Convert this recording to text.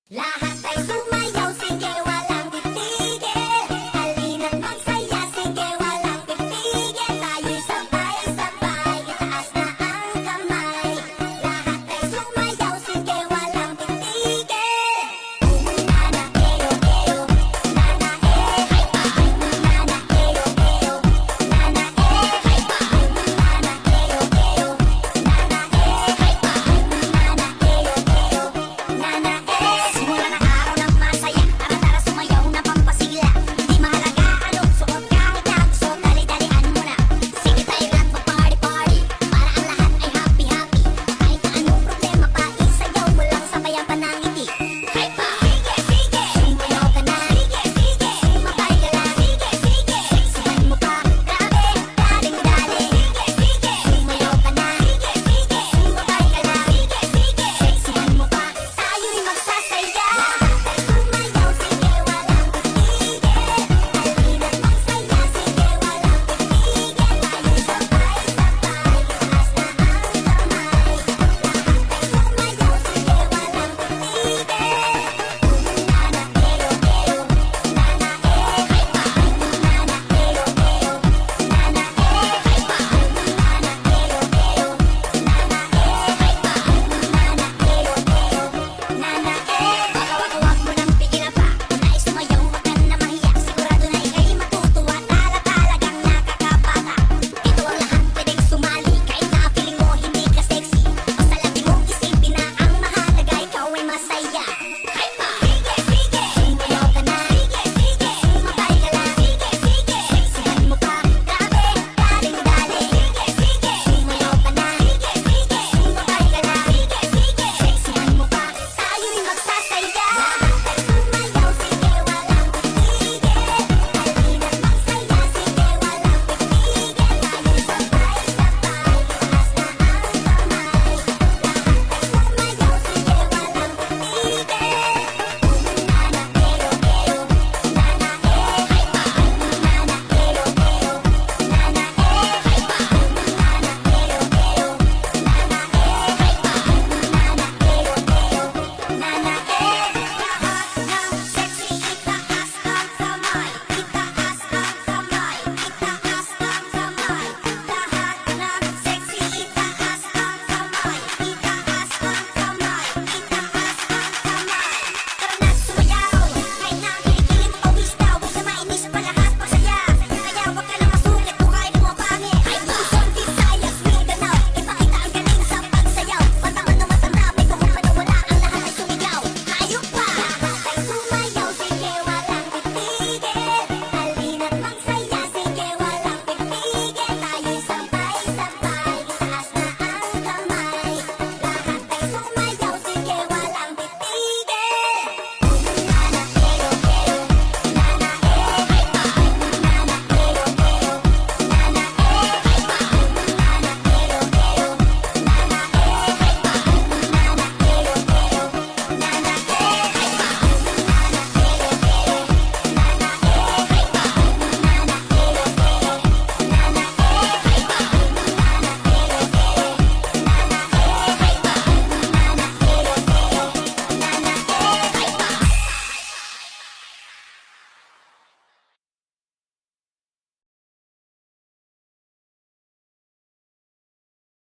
Lahat ay sumayaw, sige walang titigil. Halina't magsaya, sige walang titigil. Tayo'y sabay-sabay, itaas na ang kamay. Lahat ay sumayaw, sige walang titigil. Nana, eyo, eyo, nana, hay pa. Nana, eyo, eyo, nana, hay pa. Nana, eyo, eyo, nana, hay pa. Nana, eyo, eyo, nana, simula ng araw ng masaya, tara-tara sumayaw na pampasigla. Di mahalaga anong suot, kahit na gusto, dali-dalian mo na. Sige tayo lahat mag-party-party, para ang lahat ay happy-happy. Kahit na anong problema pa, isayaw mo lang sabayan pa ng ngiti. Hay pa! Sige, sige! Sumayaw ka na! Sige, sige! Sumabay ka lang! Sige, sige! Seksihan mo pa! Grabe! Daling-dali! Sige, sige! Sumayaw ka na! Sige, sige! Sumabay ka lang! Sige, sige! Seksihan mo pa! Tayo'y magsasaya! Lahat ay sumayaw, sige walang titigil. Halina't magsaya, sige walang titigil. Tayo'y sabay-sabay, itaas na ang kamay. Lahat ay sumayaw, sige walang titigil. Nana, eyo, eyo, nana, hay pa. Nana, eyo, eyo, nana, hay pa. Nana, eyo, eyo, nana, hay pa. Nana, eyo, eyo, nana, wag mo nang pigilan pa. Kung nais sumayaw, wag ka na mahiya. Sigurado na ika'y matutuwa. Talagang nakakabata. Ito ang lahat pwedeng sumali. Kahit na feeling mo hindi ka sexy, basta lagi mong isipin na ang mahalaga ikaw ay masaya.